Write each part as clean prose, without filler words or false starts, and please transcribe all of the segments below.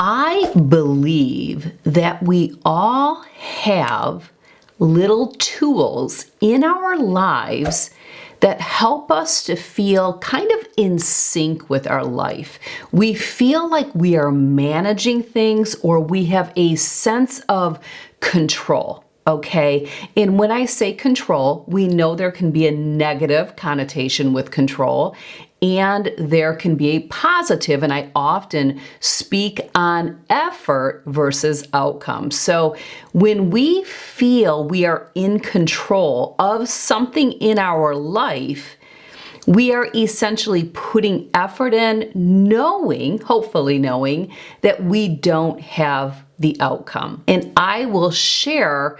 I believe that we all have little tools in our lives that help us to feel kind of in sync with our life. We feel like we are managing things, or we have a sense of control. Okay, and when I say control, we know there can be a negative connotation with control, and there can be a positive, and I often speak on effort versus outcome. So when we feel we are in control of something in our life, we are essentially putting effort in, hopefully knowing that we don't have the outcome. And I will share,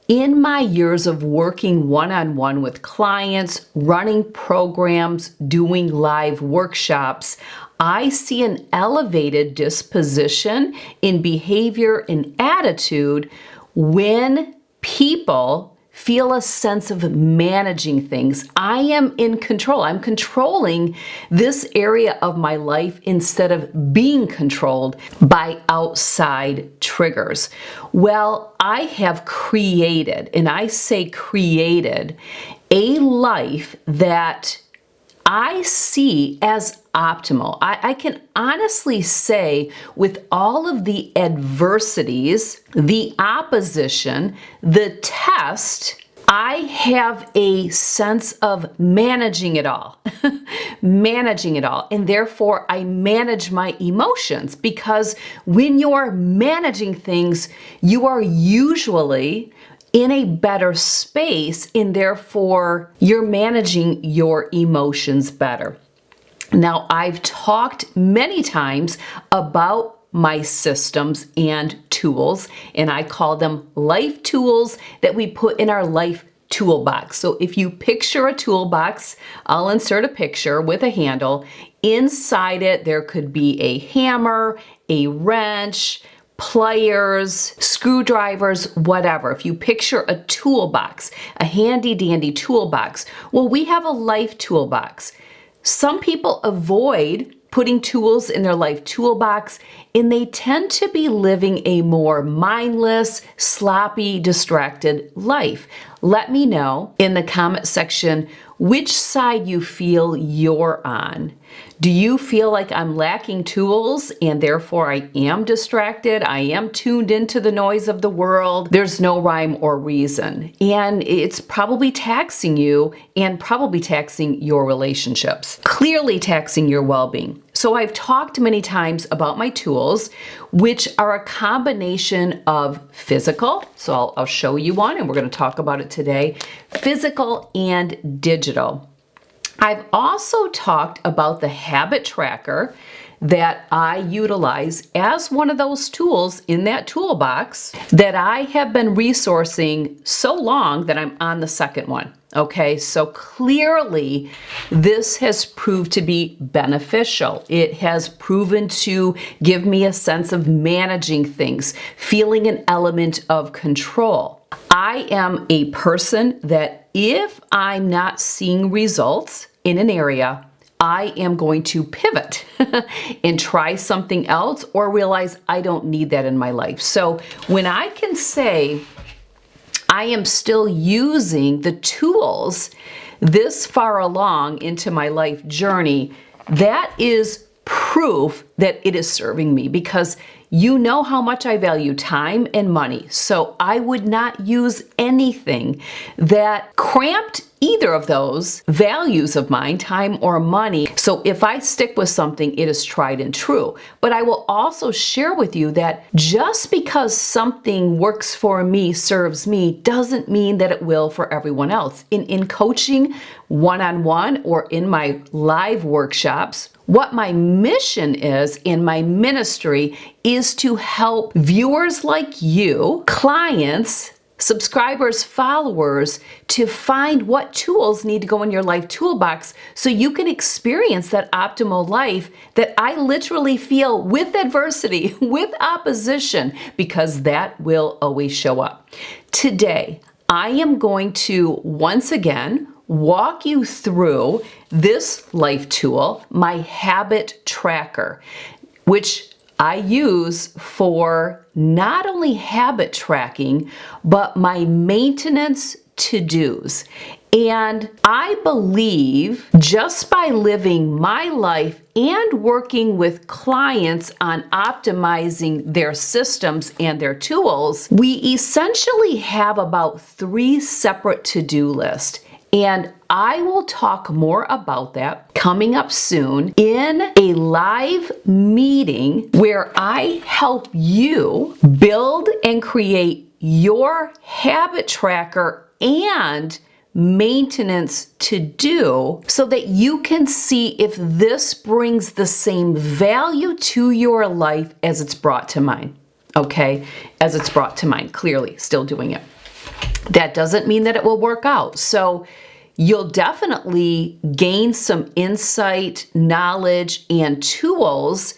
in my years of working one-on-one with clients, running programs, doing live workshops, I see an elevated disposition in behavior and attitude when people feel a sense of managing things. I am in control. I'm controlling this area of my life instead of being controlled by outside triggers. Well, I have created, and I say created, a life that I see as optimal. I can honestly say, with all of the adversities, the opposition, the test, I have a sense of managing it all, managing it all. And therefore, I manage my emotions, because when you're managing things, you are usually in a better space, and therefore you're managing your emotions better. Now, I've talked many times about my systems and tools, and I call them life tools that we put in our life toolbox. So if you picture a toolbox, I'll insert a picture with a handle. Inside it, there could be a hammer, a wrench, pliers, screwdrivers, whatever. If you picture a toolbox, a handy dandy toolbox, well, we have a life toolbox. Some people avoid putting tools in their life toolbox, and they tend to be living a more mindless, sloppy, distracted life. Let me know in the comment section which side you feel you're on. Do you feel like I'm lacking tools and therefore I am distracted? I am tuned into the noise of the world. There's no rhyme or reason. And it's probably taxing you and probably taxing your relationships. Clearly taxing your well-being. So I've talked many times about my tools, which are a combination of physical. So I'll show you one, and we're going to talk about it today. Physical and digital. I've also talked about the habit tracker that I utilize as one of those tools in that toolbox that I have been resourcing so long that I'm on the second one. Okay, so clearly this has proved to be beneficial. It has proven to give me a sense of managing things, feeling an element of control. I am a person that if I'm not seeing results in an area, I am going to pivot and try something else, or realize I don't need that in my life. So when I can say I am still using the tools this far along into my life journey, that is proof that it is serving me, because you know how much I value time and money. So I would not use anything that cramped either of those values of mine, time or money. So if I stick with something, it is tried and true. But I will also share with you that just because something works for me, serves me, doesn't mean that it will for everyone else. In coaching one-on-one or in my live workshops, what my mission is in my ministry is to help viewers like you, clients, subscribers, followers, to find what tools need to go in your life toolbox so you can experience that optimal life that I literally feel with adversity, with opposition, because that will always show up. Today, I am going to once again walk you through this life tool, my habit tracker, which I use for not only habit tracking, but my maintenance to-dos. And I believe just by living my life and working with clients on optimizing their systems and their tools, we essentially have about 3 separate to-do lists. And I will talk more about that coming up soon in a live meeting where I help you build and create your habit tracker and maintenance to do so that you can see if this brings the same value to your life as it's brought to mine. Okay, as it's brought to mine, clearly still doing it. That doesn't mean that it will work out. So you'll definitely gain some insight, knowledge, and tools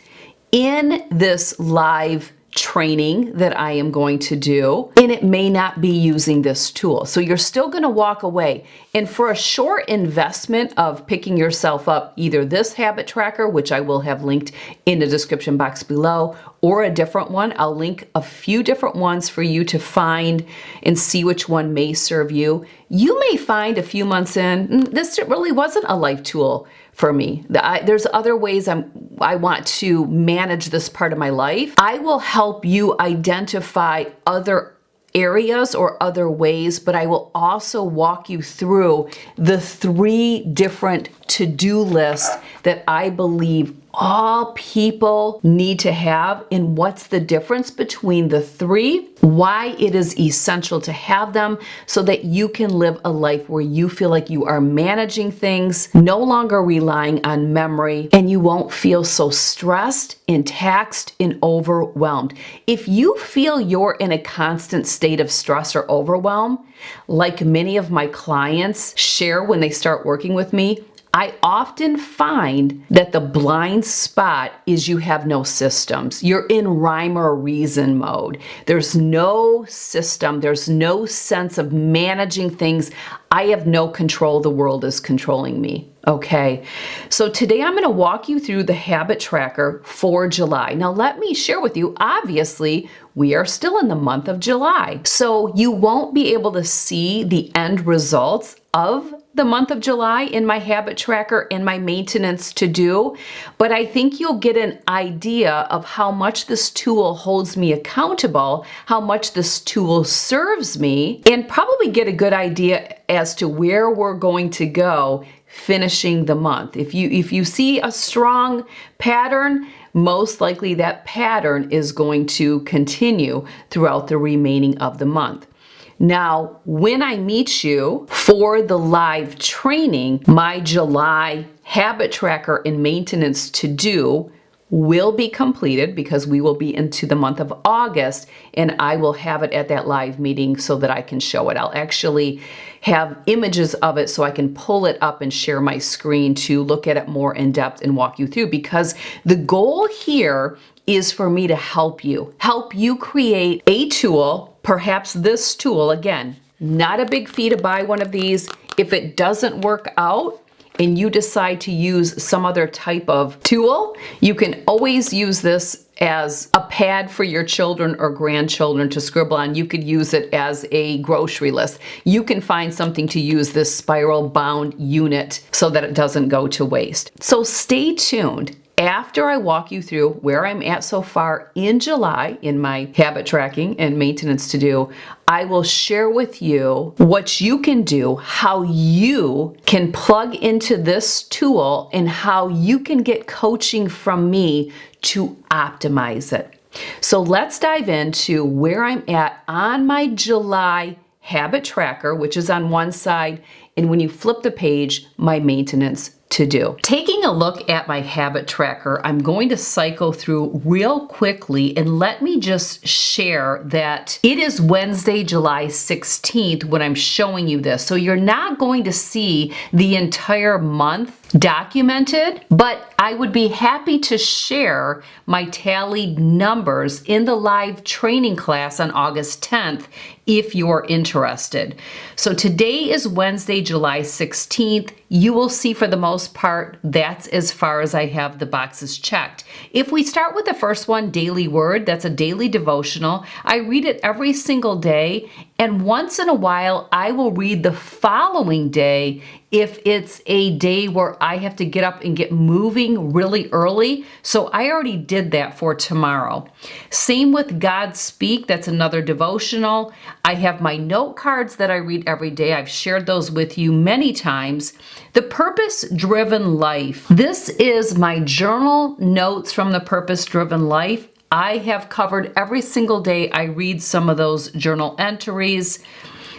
in this live training that I am going to do, and it may not be using this tool. So you're still going to walk away. And for a short investment of picking yourself up, either this habit tracker, which I will have linked in the description box below, or a different one. I'll link a few different ones for you to find and see which one may serve you. You may find a few months in, this really wasn't a life tool for me. There's other ways I want to manage this part of my life. I will help you identify other areas or other ways, but I will also walk you through the 3 different to-do lists that I believe all people need to have, and what's the difference between the 3, why it is essential to have them so that you can live a life where you feel like you are managing things, no longer relying on memory, and you won't feel so stressed and taxed and overwhelmed. If you feel you're in a constant state of stress or overwhelm, like many of my clients share when they start working with me, I often find that the blind spot is you have no systems. You're in rhyme or reason mode. There's no system. There's no sense of managing things. I have no control. The world is controlling me. Okay, so today I'm going to walk you through the habit tracker for July. Now let me share with you, obviously, we are still in the month of July. So you won't be able to see the end results of the month of July in my habit tracker and my maintenance to do, but I think you'll get an idea of how much this tool holds me accountable, how much this tool serves me, and probably get a good idea as to where we're going to go finishing the month. If you see a strong pattern, most likely that pattern is going to continue throughout the remaining of the month. Now, when I meet you for the live training, my July habit tracker and maintenance to do will be completed because we will be into the month of August, and I will have it at that live meeting so that I can show it. I'll actually have images of it so I can pull it up and share my screen to look at it more in depth and walk you through, because the goal here is for me to help you create a tool, perhaps this tool. Again, not a big fee to buy one of these. If it doesn't work out and you decide to use some other type of tool, you can always use this as a pad for your children or grandchildren to scribble on. You could use it as a grocery list. You can find something to use this spiral bound unit so that it doesn't go to waste. So stay tuned. After I walk you through where I'm at so far in July in my habit tracking and maintenance to do, I will share with you what you can do, how you can plug into this tool, and how you can get coaching from me to optimize it. So let's dive into where I'm at on my July habit tracker, which is on one side, and when you flip the page, my maintenance to do. Taking a look at my habit tracker, I'm going to cycle through real quickly, and let me just share that it is Wednesday, July 16th when I'm showing you this. So you're not going to see the entire month documented, but I would be happy to share my tallied numbers in the live training class on August 10th if you're interested. So today is Wednesday, July 16th. You will see for the most part, that's as far as I have the boxes checked. If we start with the first one, Daily Word, that's a daily devotional. I read it every single day, and once in a while, I will read the following day if it's a day where I have to get up and get moving really early. So I already did that for tomorrow. Same with God Speak, that's another devotional. I have my note cards that I read every day. I've shared those with you many times. The Purpose-Driven Life. This is my journal notes from the Purpose-Driven Life. I have covered every single day. I read some of those journal entries.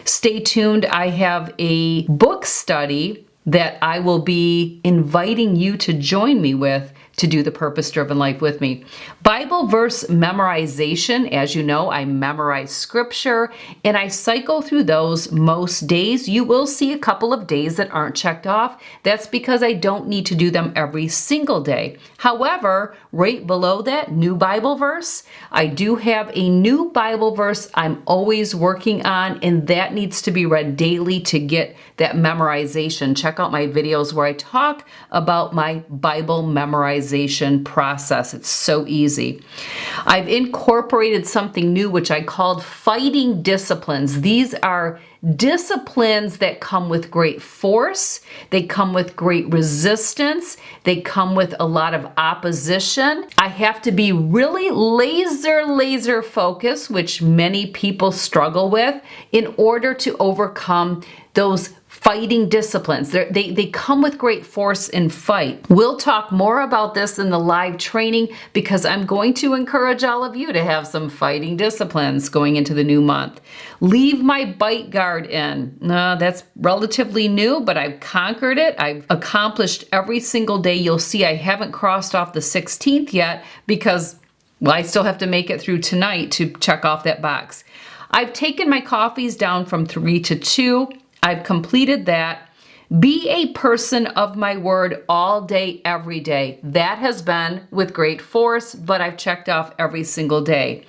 Stay tuned. I have a book study that I will be inviting you to join me with to do the Purpose-Driven Life with me. Bible verse memorization. As you know, I memorize scripture and I cycle through those most days. You will see a couple of days that aren't checked off. That's because I don't need to do them every single day. However, right below that, new Bible verse, I do have a new Bible verse I'm always working on, and that needs to be read daily to get that memorization. Check out my videos where I talk about my Bible memorization process. It's so easy. I've incorporated something new which I called fighting disciplines. These are disciplines that come with great force, they come with great resistance, they come with a lot of opposition. I have to be really laser focused, which many people struggle with, in order to overcome those fighting disciplines. They come with great force and fight. We'll talk more about this in the live training because I'm going to encourage all of you to have some fighting disciplines going into the new month. Leave my bite guard in. That's relatively new, but I've conquered it. I've accomplished every single day. You'll see I haven't crossed off the 16th yet because, well, I still have to make it through tonight to check off that box. I've taken my coffees down from 3 to 2. I've completed that. Be a person of my word all day, every day. That has been with great force, but I've checked off every single day.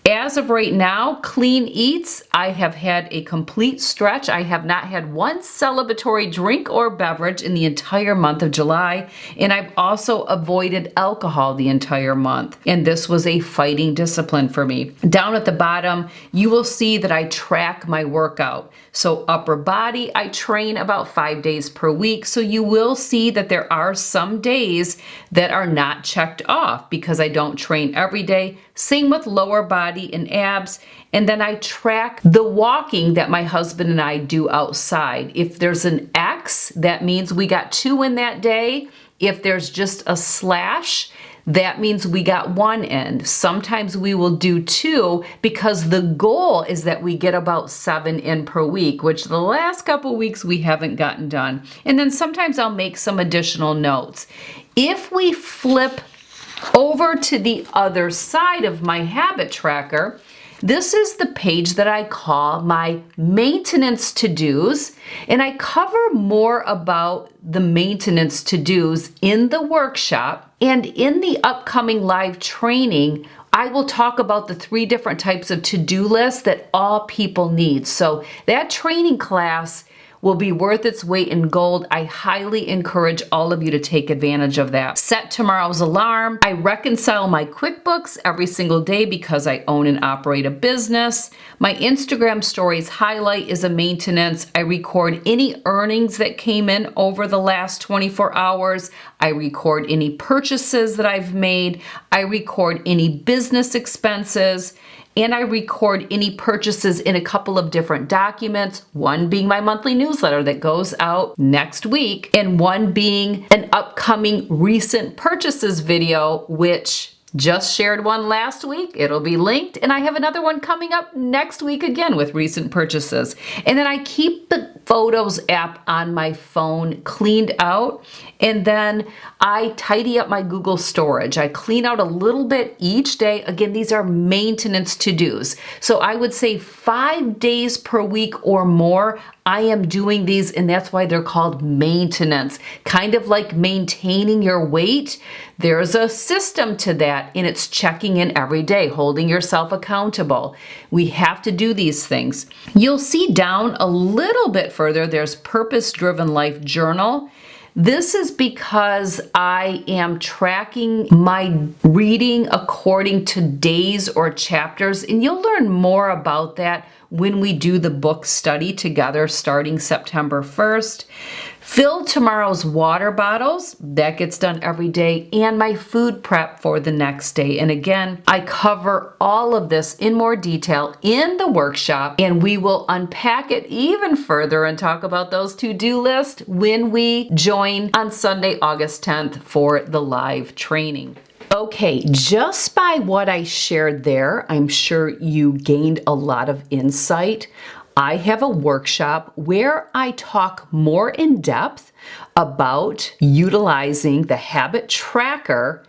As of right now, clean eats, I have had a complete stretch. I have not had one celebratory drink or beverage in the entire month of July, and I've also avoided alcohol the entire month. And this was a fighting discipline for me. Down at the bottom, you will see that I track my workout. So upper body, I train about 5 days per week. So you will see that there are some days that are not checked off because I don't train every day. Same with lower body and abs. And then I track the walking that my husband and I do outside. If there's an X, that means we got 2 in that day. If there's just a slash, that means we got 1 in. Sometimes we will do 2 because the goal is that we get about 7 in per week, which the last couple weeks we haven't gotten done. And then sometimes I'll make some additional notes. If we flip over to the other side of my habit tracker, this is the page that I call my maintenance to-dos, and I cover more about the maintenance to-dos in the workshop, and in the upcoming live training, I will talk about the 3 different types of to-do lists that all people need. So that training class will be worth its weight in gold. I highly encourage all of you to take advantage of that. Set tomorrow's alarm. I reconcile my QuickBooks every single day because I own and operate a business. My Instagram stories highlight is a maintenance. I record any earnings that came in over the last 24 hours. I record any purchases that I've made. I record any business expenses. And I record any purchases in a couple of different documents, one being my monthly newsletter that goes out next week, and one being an upcoming recent purchases video, which Just shared one last week. It'll be linked. And I have another one coming up next week again with recent purchases. And then I keep the Photos app on my phone cleaned out. And then I tidy up my Google storage. I clean out a little bit each day. Again, these are maintenance to-dos. So I would say 5 days per week or more, I am doing these, and that's why they're called maintenance. Kind of like maintaining your weight. There's a system to that, and it's checking in every day, holding yourself accountable. We have to do these things. You'll see down a little bit further, there's Purpose-Driven Life Journal. This is because I am tracking my reading according to days or chapters, and you'll learn more about that when we do the book study together starting September 1st. Fill tomorrow's water bottles, that gets done every day, and my food prep for the next day. And again, I cover all of this in more detail in the workshop, and we will unpack it even further and talk about those to-do lists when we join on Sunday, August 10th for the live training. Okay, just by what I shared there, I'm sure you gained a lot of insight. I have a workshop where I talk more in depth about utilizing the habit tracker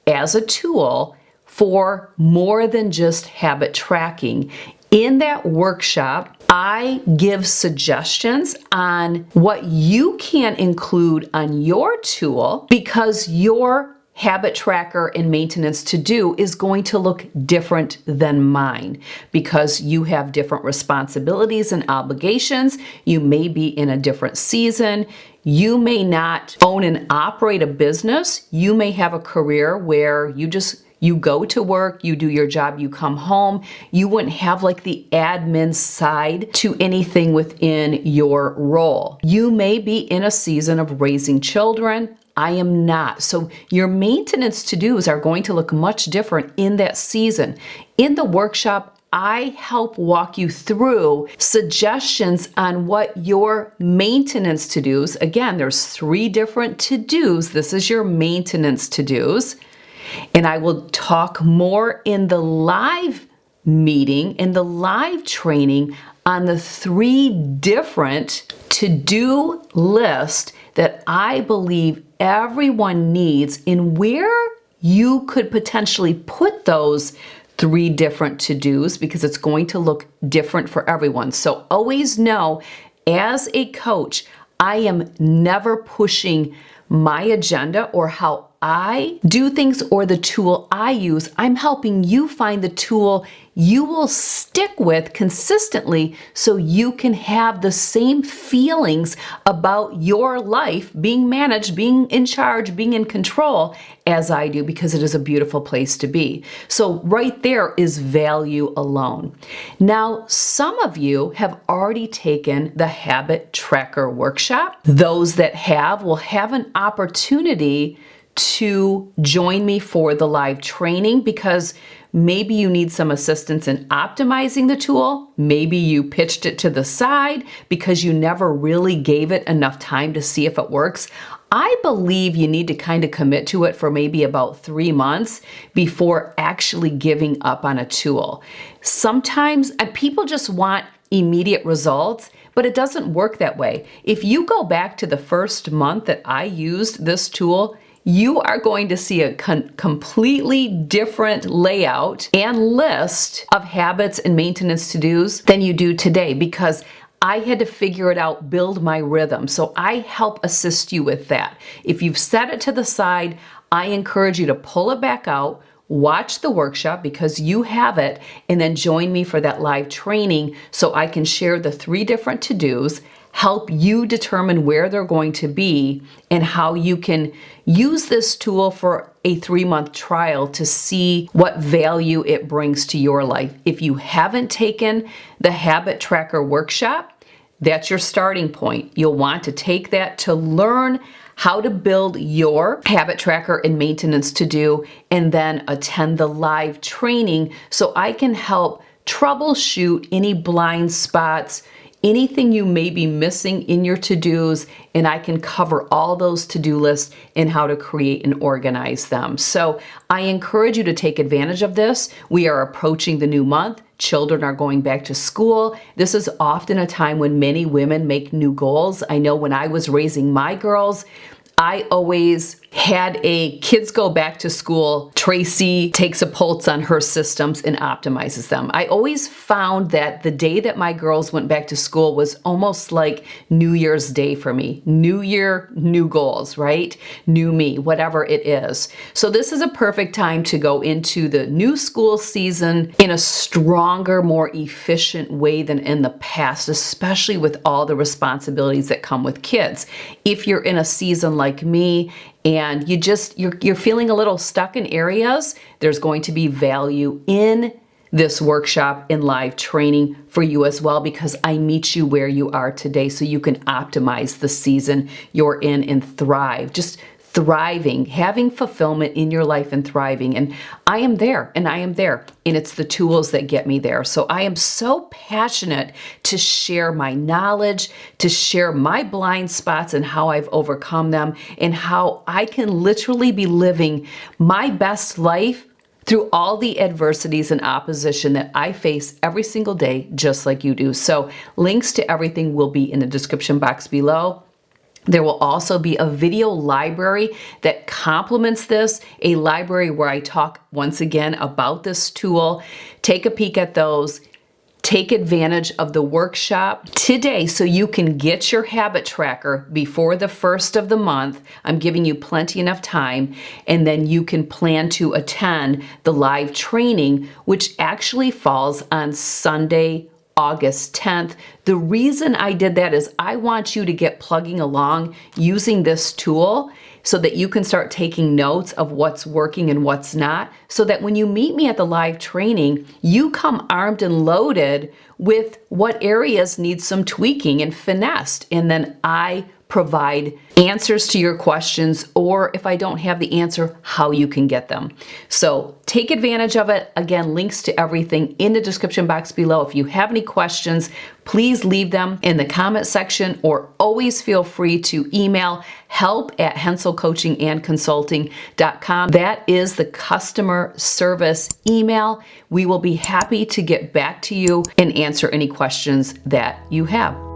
as a tool for more than just habit tracking. In that workshop, I give suggestions on what you can include on your tool because your habit tracker and maintenance to do is going to look different than mine because you have different responsibilities and obligations. You may be in a different season. You may not own and operate a business. You may have a career where you go to work, you do your job, you come home. You wouldn't have like the admin side to anything within your role. You may be in a season of raising children. I am not. So your maintenance to-dos are going to look much different in that season. In the workshop, I help walk you through suggestions on what your maintenance to-dos, again, there's 3 different to-dos. This is your maintenance to-dos. And I will talk more in the live meeting, in the live training on the 3 different to-do lists that I believe everyone needs and where you could potentially put those 3 different to-dos because it's going to look different for everyone. So always know, as a coach, I am never pushing my agenda or how I do things or the tool I use. I'm helping you find the tool you will stick with consistently so you can have the same feelings about your life being managed, being in charge, being in control as I do, because it is a beautiful place to be. So right there is value alone. Now, some of you have already taken the habit tracker workshop. Those that have will have an opportunity to join me for the live training because maybe you need some assistance in optimizing the tool. Maybe you pitched it to the side because you never really gave it enough time to see if it works. I believe you need to kind of commit to it for maybe about 3 months before actually giving up on a tool. Sometimes people just want immediate results, but it doesn't work that way. If you go back to the first month that I used this tool, you are going to see a completely different layout and list of habits and maintenance to-dos than you do today because I had to figure it out, build my rhythm. So I help assist you with that. If you've set it to the side, I encourage you to pull it back out, watch the workshop because you have it, and then join me for that live training so I can share the 3 different to-dos, help you determine where they're going to be and how you can use this tool for a 3-month trial to see what value it brings to your life. If you haven't taken the habit tracker workshop, that's your starting point. You'll want to take that to learn how to build your habit tracker and maintenance to do, and then attend the live training so I can help troubleshoot any blind spots anything you may be missing in your to-dos, and I can cover all those to-do lists and how to create and organize them. So I encourage you to take advantage of this. We are approaching the new month. Children are going back to school. This is often a time when many women make new goals. I know when I was raising my girls, I always had a kids go back to school, Tracy takes a pulse on her systems and optimizes them. I always found that the day that my girls went back to school was almost like New Year's Day for me. New year, new goals, right? New me, whatever it is. So this is a perfect time to go into the new school season in a stronger, more efficient way than in the past, especially with all the responsibilities that come with kids. If you're in a season like me, and you're feeling a little stuck in areas, there's going to be value in this workshop and live training for you as well, because I meet you where you are today so you can optimize the season you're in and thrive. Just thriving, having fulfillment in your life and thriving. And I am there, and I am there. And it's the tools that get me there. So I am so passionate to share my knowledge, to share my blind spots and how I've overcome them, and how I can literally be living my best life through all the adversities and opposition that I face every single day, just like you do. So links to everything will be in the description box below. There will also be a video library that complements this, a library where I talk once again about this tool. Take a peek at those. Take advantage of the workshop today so you can get your habit tracker before the 1st of the month. I'm giving you plenty enough time, and then you can plan to attend the live training, which actually falls on Sunday, August 10th. The reason I did that is I want you to get plugging along using this tool so that you can start taking notes of what's working and what's not, so that when you meet me at the live training, you come armed and loaded with what areas need some tweaking and finessed. And then I provide answers to your questions, or if I don't have the answer, how you can get them. So take advantage of it. Again, links to everything in the description box below. If you have any questions, please leave them in the comment section, or always feel free to email help@henselcoachingandconsulting.com. That is the customer service email. We will be happy to get back to you and answer any questions that you have.